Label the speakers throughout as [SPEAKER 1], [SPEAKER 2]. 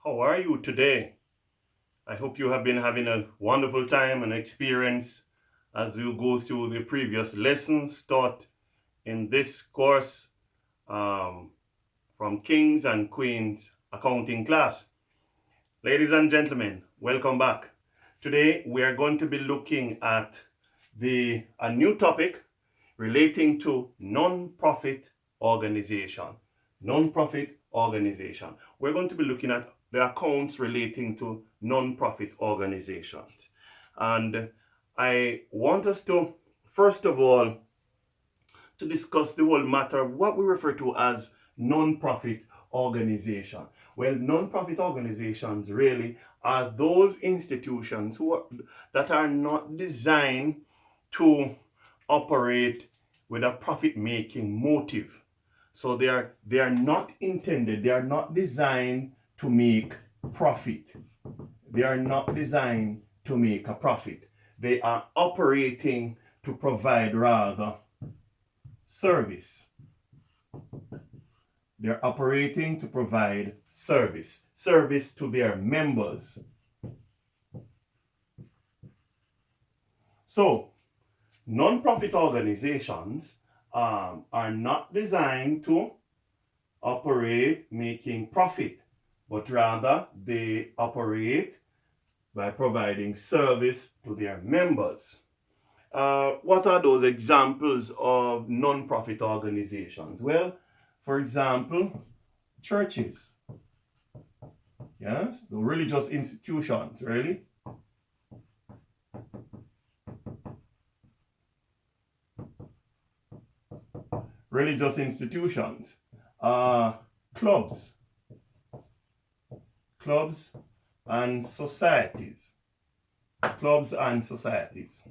[SPEAKER 1] How are you today? I hope you have been having a wonderful time and experience as you go through the previous lessons taught in this course um, from Kings and Queens accounting class. Ladies and gentlemen, welcome back. Today we are going to be looking at a new topic relating to non-profit organization. Non-profit organization. We're going to be looking at the accounts relating to non-profit organizations. And I want us to, first of all, to discuss the whole matter of what we refer to as non-profit organization. Well, non-profit organizations really are those institutions that are not designed to operate with a profit-making motive. So they are not intended, they are not designed to make profit. They are not designed to make a profit. They are operating to provide rather service. They're operating to provide service to their members. So, non-profit organizations are not designed to operate making profit, but rather they operate by providing service to their members. What are those examples of non-profit organizations? Well, for example, churches. Yes, the religious institutions, really. Religious institutions. Clubs and societies. Clubs and societies.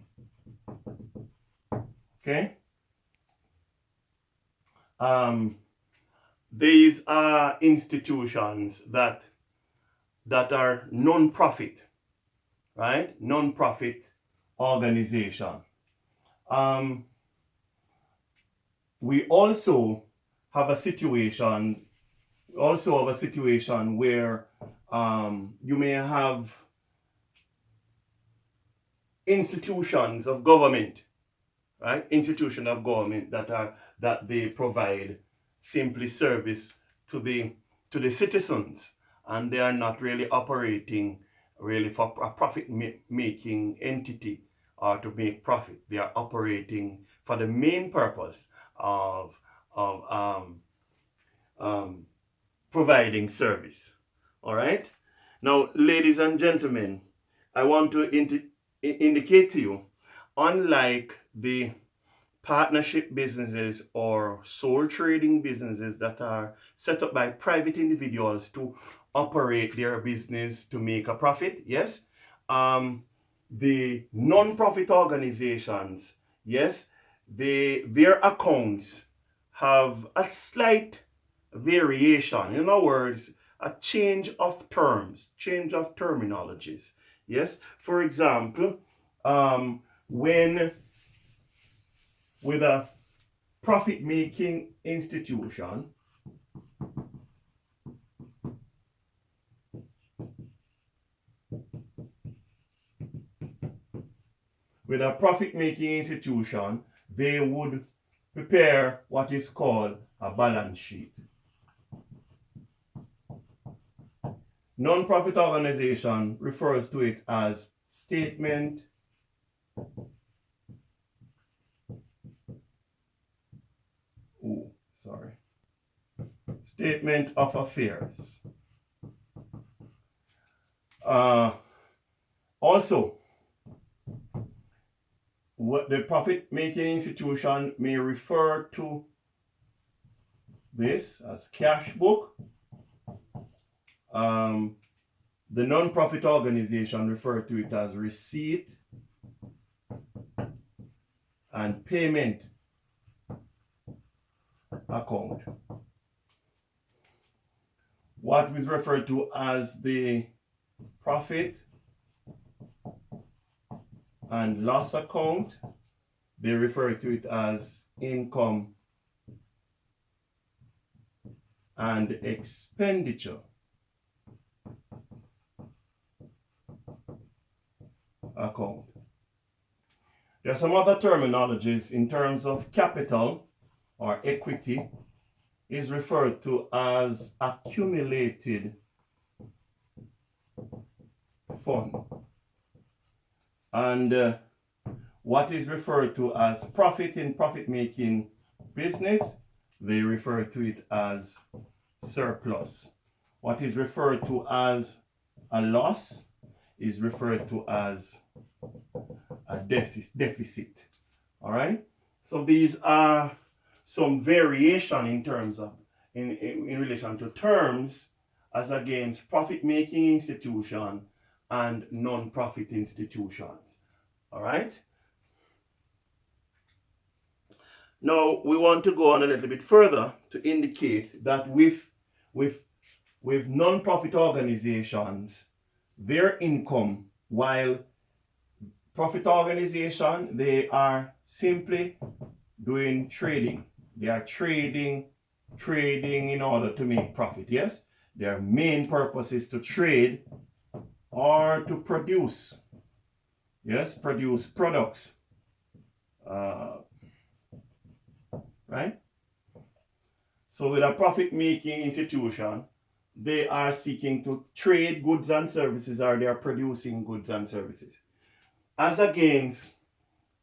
[SPEAKER 1] Okay? These are institutions that are non-profit, right? Non-profit organization. We also have a situation where you may have institutions of government, right? Institutions of government that they provide simply service to the citizens, and they are not really operating really for a profit making entity or to make profit. They are operating for the main purpose of providing service. All right. Now, ladies and gentlemen, I want to indicate to you, unlike the partnership businesses or sole trading businesses that are set up by private individuals to operate their business to make a profit, yes, the non-profit organizations, yes, their accounts have a slight variation. In other words, a change of terms, change of terminologies. Yes, for example, when with a profit-making institution, they would prepare what is called a balance sheet. Non-profit organization refers to it as statement statement of affairs. Also, what the profit-making institution may refer to this as cash book. The non-profit organization refer to it as receipt and payment account. What is referred to as the profit and loss account, they refer to it as income and expenditure account. There are some other terminologies in terms of capital or equity is referred to as accumulated fund. And what is referred to as profit in profit-making business, they refer to it as surplus. What is referred to as a loss is referred to as a deficit. All right? So these are some variation in terms of, in relation to terms as against profit-making institution and non-profit institutions. All right? Now we want to go on a little bit further to indicate that with non-profit organizations, their income, while profit organization, they are simply doing trading. They are trading in order to make profit. Yes, their main purpose is to trade or to produce. Yes, produce products. Right? So with a profit-making institution, they are seeking to trade goods and services, or they are producing goods and services. As against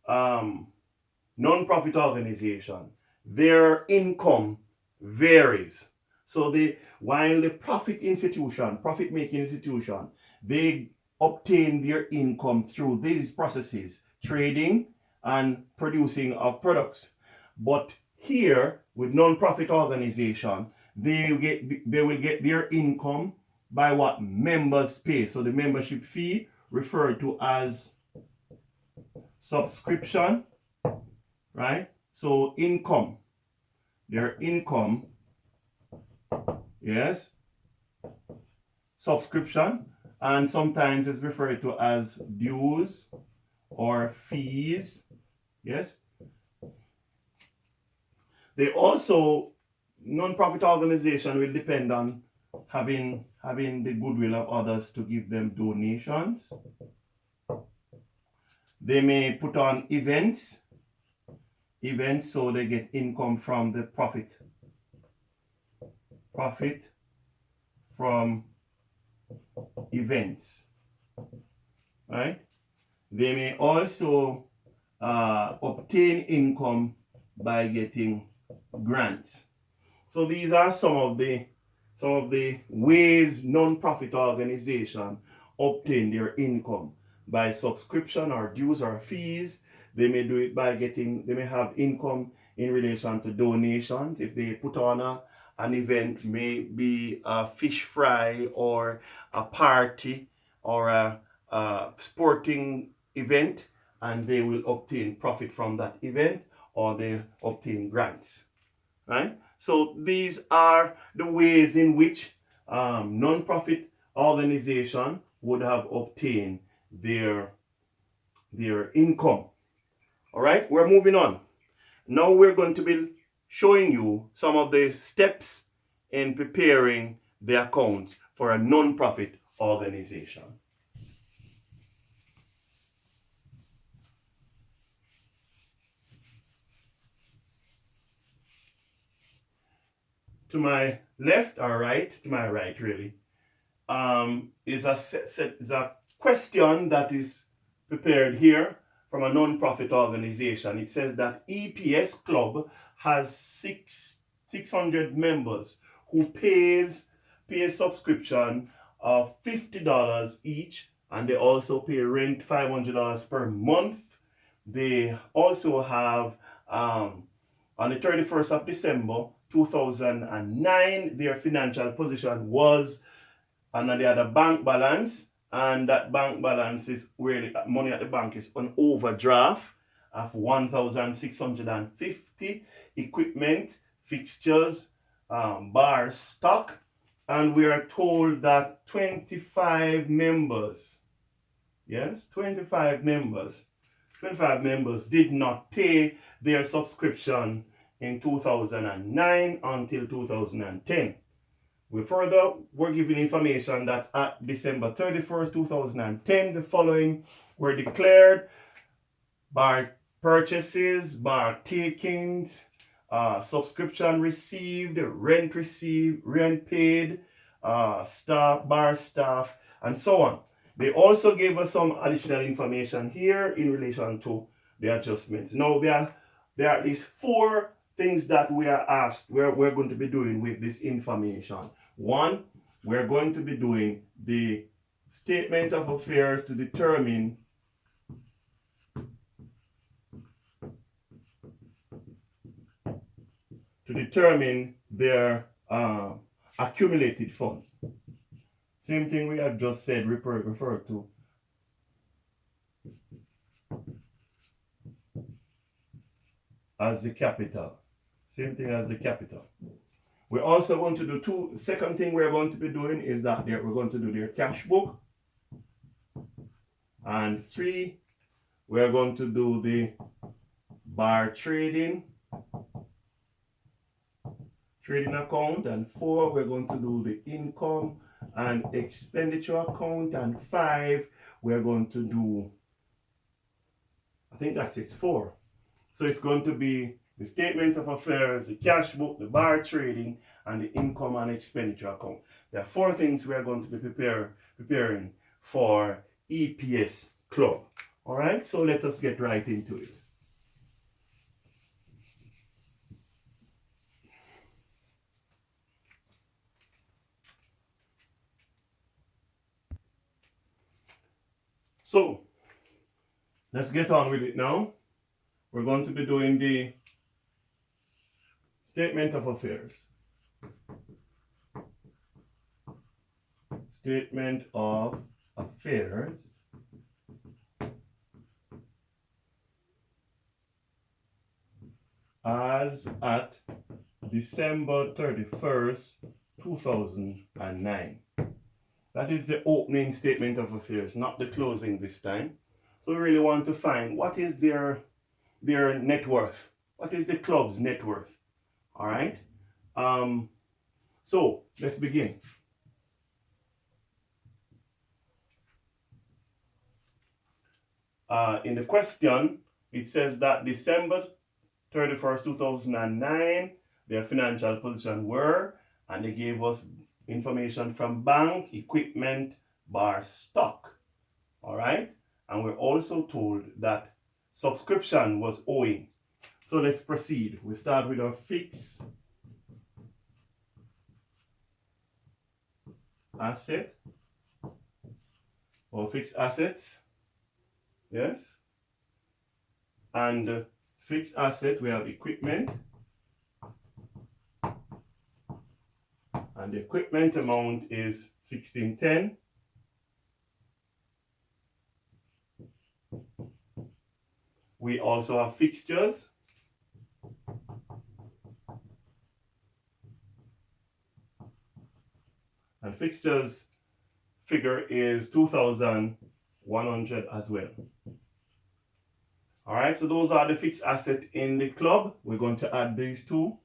[SPEAKER 1] non-profit organization, their income varies. So while the profit-making institution, they obtain their income through these processes, trading and producing of products. But here, with non-profit organization, they will get their income by what members pay. So the membership fee referred to as subscription, right? So income, their income, yes, subscription, and sometimes it's referred to as dues or fees, yes. They also, non-profit organization will depend on having the goodwill of others to give them donations. They may put on events so they get income from the profit from events, right? They may also obtain income by getting grants. So these are some of the ways non-profit organizations obtain their income: by subscription or dues or fees. They may do it by they may have income in relation to donations. If they put on an event, maybe a fish fry or a party or a sporting event, and they will obtain profit from that event, or they obtain grants, right? So these are the ways in which non-profit organization would have obtained their income. All right, we're moving on. Now we're going to be showing you some of the steps in preparing the accounts for a non-profit organization. To my left or right, to my right really, is a question that is prepared here from a non-profit organization. It says that EPS Club has 600 members who pays subscription of $50 each, and they also pay rent $500 per month. They also have on the 31st of December 2009, their financial position was, and they had a bank balance, and that bank balance is where the money at the bank is on overdraft of 1,650, equipment, fixtures, bar stock, and we are told that 25 members, yes, 25 members did not pay their subscription in 2009 until 2010. We further were given information that at December 31st, 2010, the following were declared, bar purchases, bar takings, subscription received, rent paid, bar staff, and so on. They also gave us some additional information here in relation to the adjustments. Now, there are at least 4 things that we are asked we're going to be doing with this information. One, we're going to be doing the statement of affairs to determine their accumulated fund. Same thing we have just said, referred to as the capital. Same thing as the capital. We're also going to do second thing we're going to be doing is that we're going to do their cash book. And 3, we're going to do the bar trading account. And 4, we're going to do the income and expenditure account. And 5, we're going to do, I think that's it, 4. So it's going to be the statement of affairs, the cash book, the bar trading, and the income and expenditure account. There are 4 things we are going to be preparing for EPS Club. All right, so let us get right into it. So let's get on with it now. We're going to be doing the statement of affairs. Statement of affairs as at December 31st, 2009. That is the opening statement of affairs, not the closing this time. So we really want to find what is their net worth. What is the club's net worth? All right. So let's begin. In the question, it says that December 31st, 2009, their financial position were, and they gave us information from bank, equipment, bar stock. All right. And we're also told that subscription was owing. So let's proceed. We start with our fixed asset or fixed assets. Yes. And fixed asset, we have equipment. And the equipment amount is 1610. We also have fixtures. And fixtures figure is 2,100 as well. All right, so those are the fixed assets in the club. We're going to add these 2.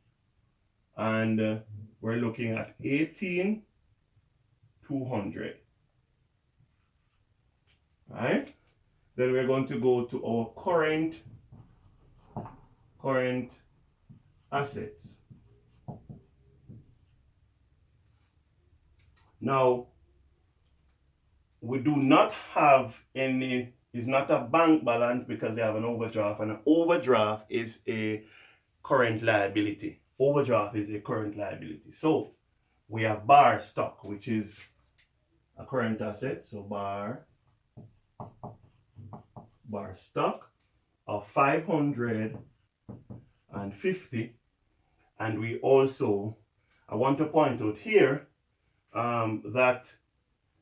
[SPEAKER 1] And we're looking at 18,200. All right. Then we're going to go to our current assets. Now, we do not have any, it's not a bank balance because they have an overdraft, and an overdraft is a current liability. Overdraft is a current liability. So we have bar stock, which is a current asset. So bar stock of 550. And we also, I want to point out here that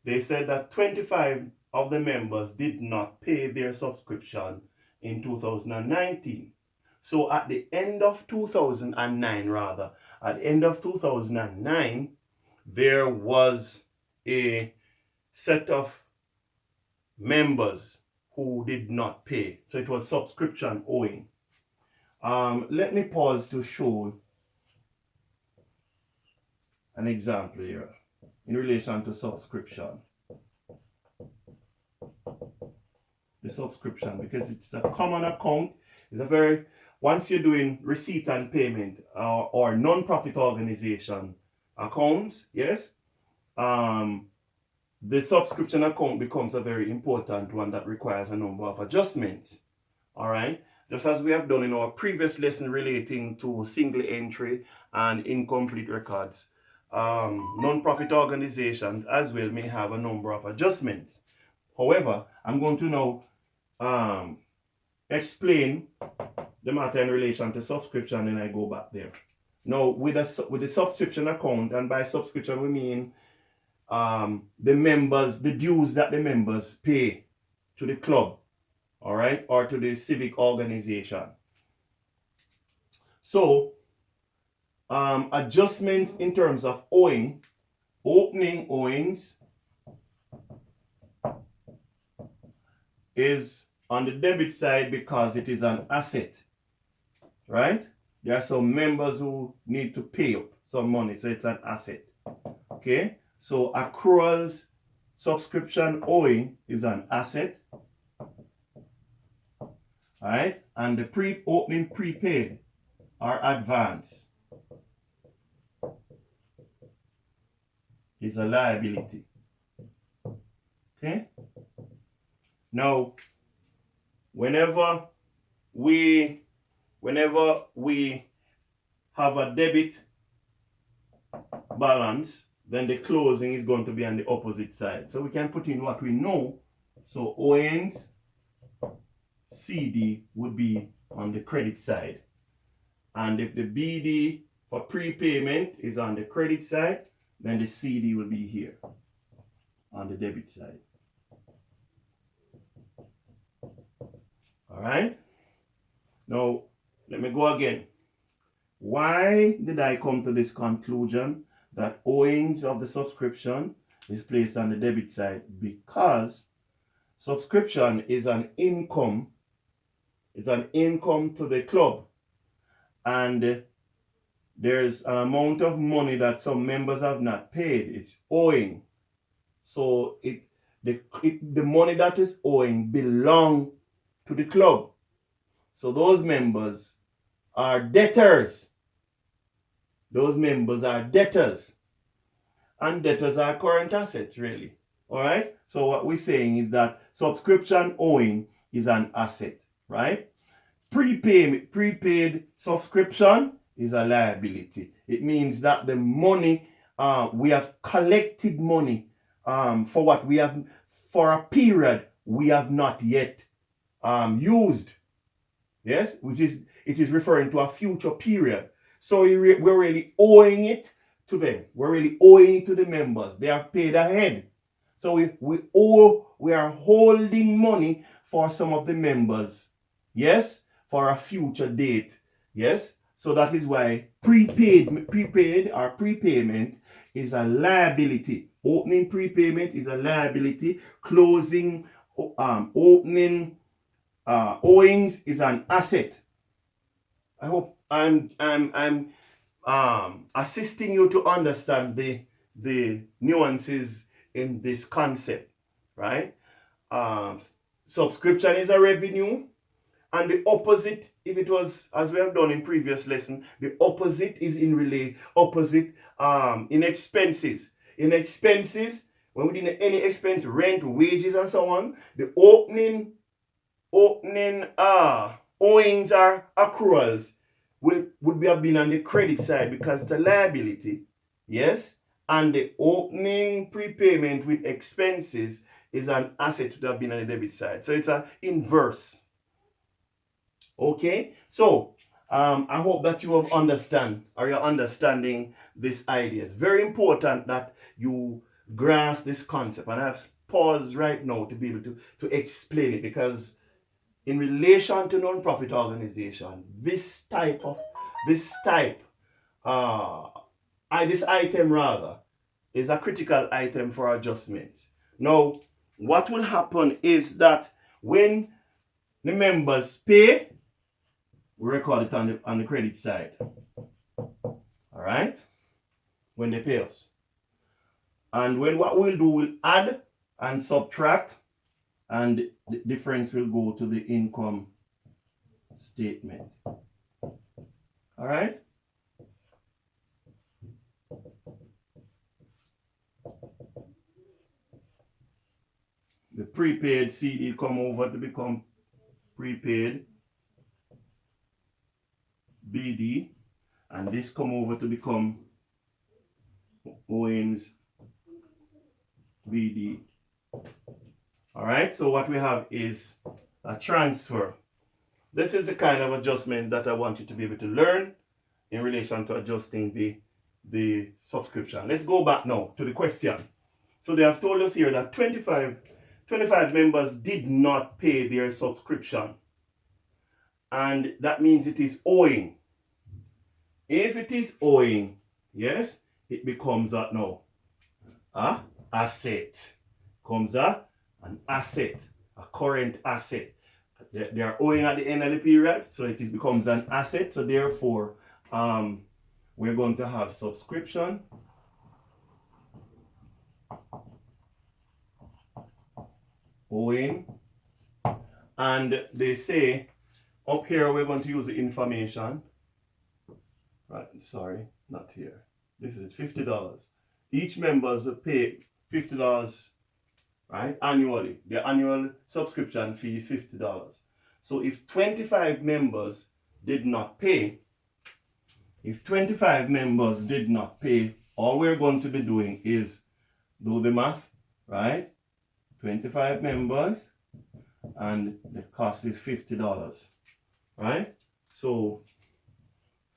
[SPEAKER 1] they said that 25 of the members did not pay their subscription in 2019. So at the end of 2009, there was a set of members who did not pay. So it was subscription owing. Let me pause to show an example here in relation to subscription. the subscription, because it's a common account. It's a very, once you're doing receipt and payment or non-profit organization accounts, yes, the subscription account becomes a very important one that requires a number of adjustments. All right, just as we have done in our previous lesson relating to single entry and incomplete records, non-profit organizations as well may have a number of adjustments. However, I'm going to now explain the matter in relation to subscription, and I go back there. Now, with the subscription account, and by subscription we mean the members, the dues that the members pay to the club, all right, or to the civic organization. So, adjustments in terms of owing, opening owings is on the debit side because it is an asset, right? There are some members who need to pay up some money, so it's an asset. Okay, so accruals, subscription owing is an asset. All right, and the pre-opening prepaid or advance is a liability. Okay, now whenever we have a debit balance, then the closing is going to be on the opposite side. So we can put in what we know. So owings, CD would be on the credit side. And if the BD for prepayment is on the credit side, then the CD will be here on the debit side. All right. Now, let me go again. Why did I come to this conclusion that owings of the subscription is placed on the debit side? Because subscription is an income. It's an income to the club. And there's an amount of money that some members have not paid. It's owing. So the money that is owing belongs to the club. So those members are debtors. Those members are debtors. And debtors are current assets, really. All right? So what we're saying is that subscription owing is an asset, right? Prepaid subscription is a liability. It means that the money, we have collected money for what we have, for a period we have not yet used. Yes, it is referring to a future period. So we're really owing it to them. We're really owing it to the members. They are paid ahead. So we are holding money for some of the members. Yes, for a future date. Yes, so that is why prepaid or prepayment is a liability. Opening prepayment is a liability. Closing opening owings is an asset. I hope I'm assisting you to understand the nuances in this concept, right? Subscription is a revenue, and the opposite, if it was as we have done in previous lesson, the opposite is in expenses. In expenses, when we did any expense, rent, wages, and so on, the opening owings or accruals would have been on the credit side because it's a liability, yes, and the opening prepayment with expenses is an asset to have been on the debit side. So it's an inverse. Okay, so I hope that you have you're understanding this idea. It's very important that you grasp this concept, and I have paused right now to be able to explain it, because in relation to non-profit organization, this item rather is a critical item for adjustments. Now, what will happen is that when the members pay, we record it on the credit side. All right, when they pay us, and when what we'll do, we'll add and subtract and the difference will go to the income statement. All right? The prepaid CD come over to become prepaid BD, and this come over to become Owens BD. All right, so what we have is a transfer. This is the kind of adjustment that I want you to be able to learn in relation to adjusting the subscription. Let's go back now to the question. So they have told us here that 25 members did not pay their subscription, and that means it is owing. If it is owing, yes, it becomes a asset. Comes an asset, a current asset. They are owing at the end of the period, so it becomes an asset. So therefore, we're going to have subscription owing, and they say up here we're going to use the information. Right, sorry, not here. This is $50. Each members will pay $50, right, annually. The annual subscription fee is $50. So if 25 members did not pay, all we're going to be doing is do the math, right? 25 members, and the cost is $50, right? So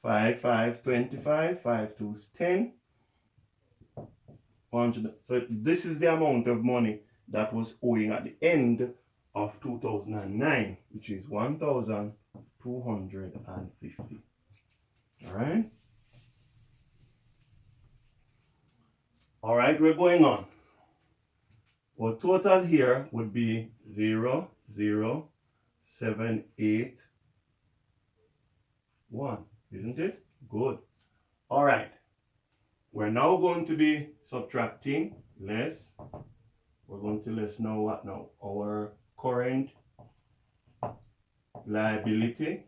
[SPEAKER 1] 5, 5, 25, 5, 2 is 10, 100. So this is the amount of money that was owing at the end of 2009, which is 1,250. All right. All right, we're going on. Our total here would be 0, 0, 7, 8, 1, isn't it? Good. All right. We're now going to be subtracting less. We're going to less now what now? Our current liability.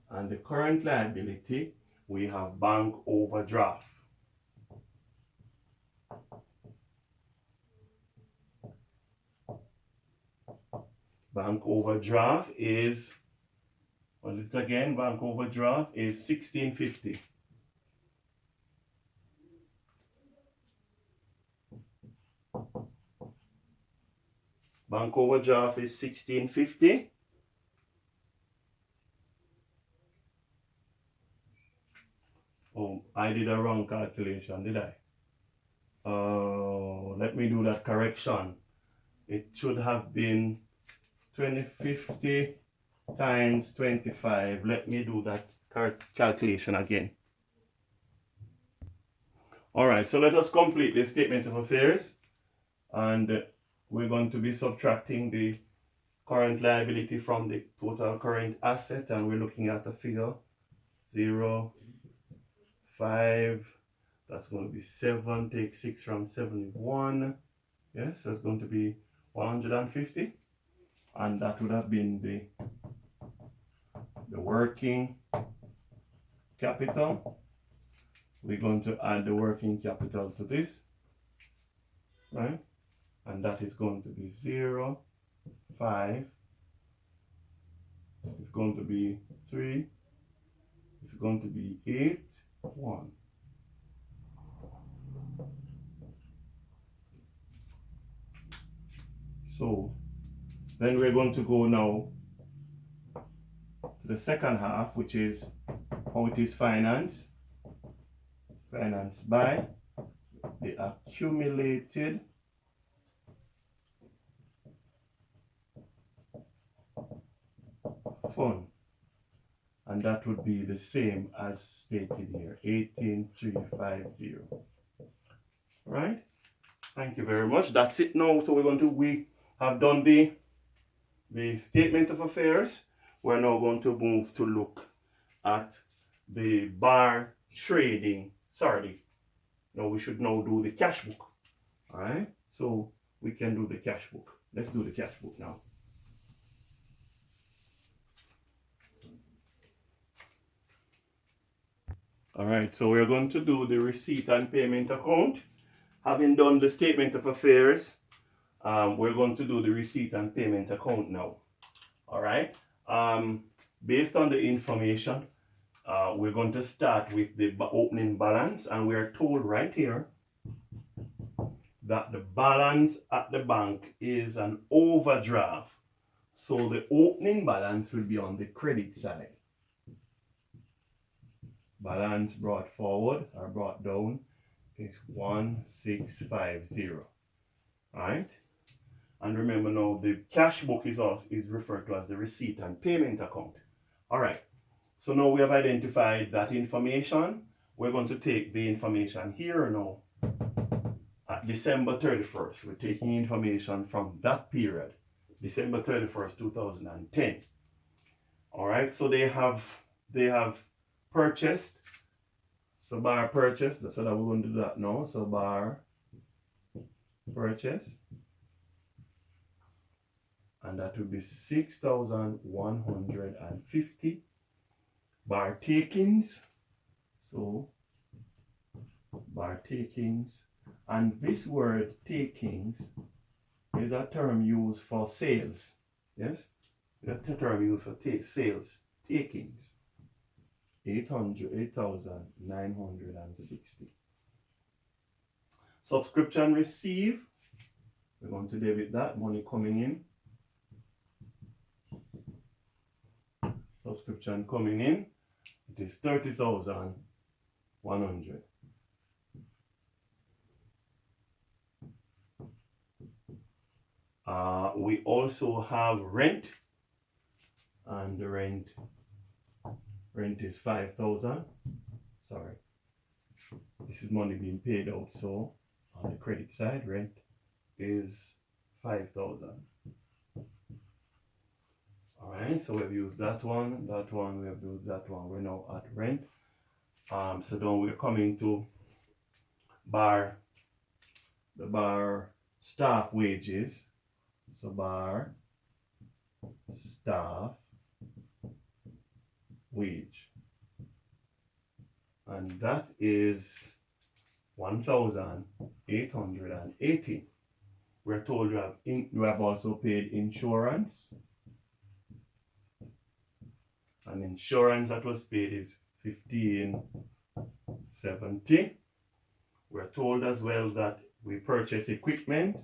[SPEAKER 1] And the current liability, we have bank overdraft. Bank overdraft is, what is it again? Bank overdraft is $16.50. Bank overdraft is $16.50. Oh, I did a wrong calculation, did I? Let me do that correction. It should have been 2050 times 25. Let me do that calculation again. All right, so let us complete the statement of affairs, and we're going to be subtracting the current liability from the total current asset, and we're looking at a figure 0, 5, that's going to be 7, take 6 from 71, yes, that's going to be 150, and that would have been the working capital. We're going to add the working capital to this, right? And that is going to be 0, 5, it's going to be 3, it's going to be 8, 1. So then we're going to go now to the second half, which is how it is financed. Financed by the accumulated fund, and that would be the same as stated here, 18350. Right? Thank you very much. That's it now. So we have done the statement of affairs. We're now going to move to look at the bar trading. Sorry. Now we should now do the cash book. All right. So we can do the cash book. Let's do the cash book now. All right, so we're going to do the receipt and payment account. Having done the statement of affairs, we're going to do the receipt and payment account now. All right, based on the information, we're going to start with the opening balance, and we are told right here that the balance at the bank is an overdraft. So the opening balance will be on the credit side. Balance brought forward or brought down is 1650. All right. And remember now, the cash book is referred to as the receipt and payment account. All right. So now we have identified that information. We're going to take the information here now at December 31st. We're taking information from that period, December 31st, 2010. All right. So they have purchased. So bar purchase, so that we're going to do that now. So bar purchase, and that will be 6,150. Bar takings, so bar takings, and this word takings is a term used for sales. Yes, that's a term used for sales, takings. 8,960. Subscription receive, we're going to debit that, money coming in. Subscription coming in, it is 30,100. We also have rent, and the rent is 5,000. Sorry, this is money being paid out, so on the credit side, rent is 5,000. All right, so we've used that one, we have used that one. We're now at rent. So then we're coming to the bar staff wages. So bar staff wage, and that is 1,880. We're told we have also paid insurance, and insurance that was paid is 1,570. We're told as well that we purchase equipment,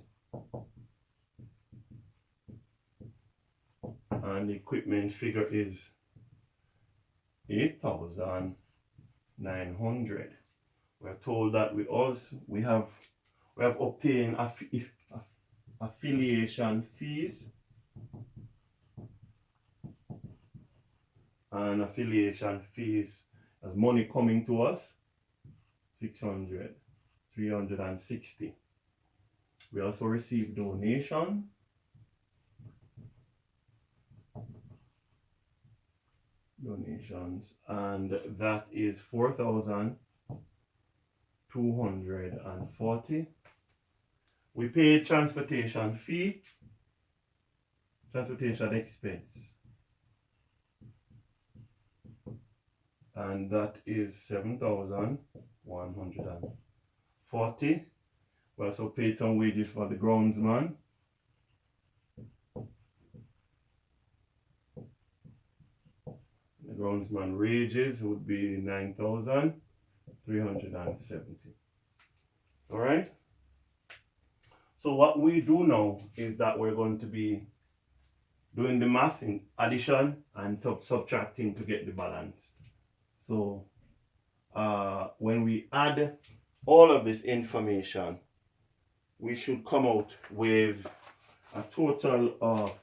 [SPEAKER 1] and the equipment figure is 8,900. We're told that we have obtained affiliation fees, and affiliation fees as money coming to us 360. We also received donations, and that is 4,240. We paid transportation expense, and that is 7,140. We also paid some wages for the groundsman. The groundsman wages would be 9,370. All right. So what we do now is that we're going to be doing the math in addition and subtracting to get the balance. So when we add all of this information, we should come out with a total of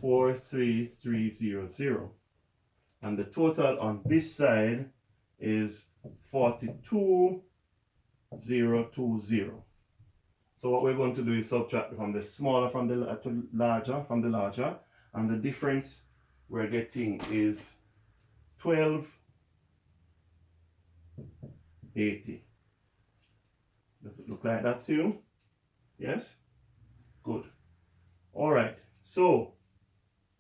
[SPEAKER 1] 43300, and the total on this side is 42020. So what we're going to do is subtract from the smaller from the larger, and the difference we're getting is 1280. Does it look like that to you? Yes? Good. All right. So,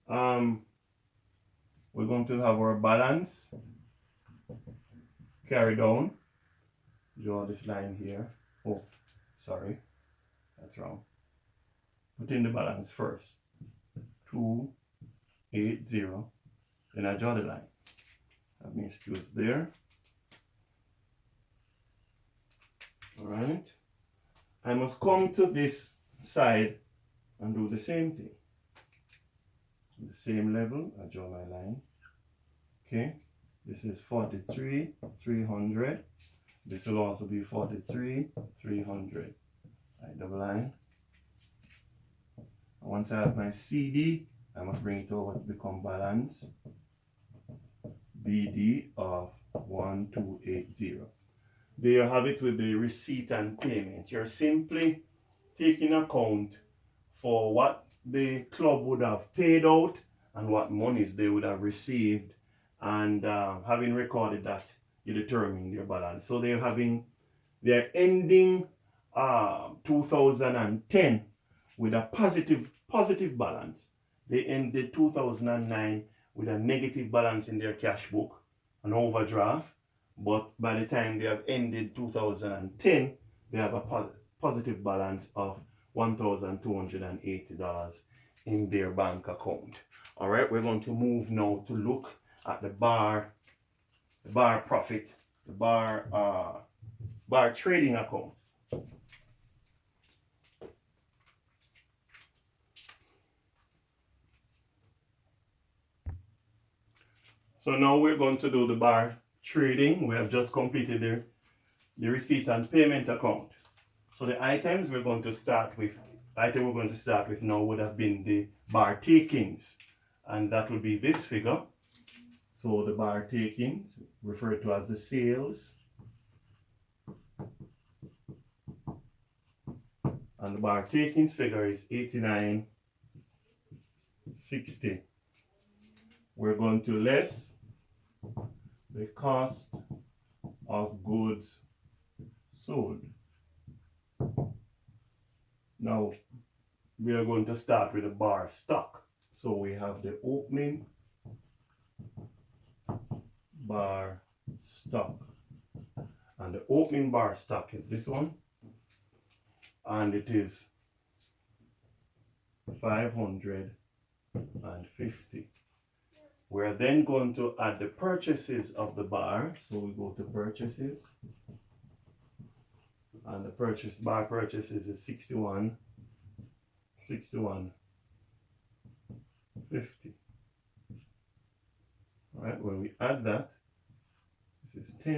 [SPEAKER 1] we're going to have our balance carry down. Draw this line here. Oh, sorry. That's wrong. Put in the balance first. 280. Then I draw the line. That means it goes there. Alright. I must come to this side and do the same thing. The same level, I draw my line. Okay. This is 43, 300. This will also be 43, 300. I double line. And once I have my CD, I must bring it over to become balance. BD of 1280. There you have it with the receipt and payment. You're simply taking account for what the club would have paid out and what monies they would have received, and having recorded that, you determine their balance. So they're ending 2010 with a positive balance. They ended 2009 with a negative balance in their cash book, an overdraft. But by the time they have ended 2010, they have a positive balance of $1,280 in their bank account. All right, we're going to move now to look at the bar profit, the bar trading account. So now we're going to do the bar trading. We have just completed the receipt and payment account. So the items we're going to start with, now would have been the bar takings, and that would be this figure. So the bar takings, referred to as the sales, and the bar takings figure is 89.60. We're going to less the cost of goods sold. Now we are going to start with the bar stock. So we have the opening bar stock, and the opening bar stock is this one, and it is 550. We're then going to add the purchases of the bar. So we go to purchases, and the bar purchases is 61.50. All right, when we add that, this is 10.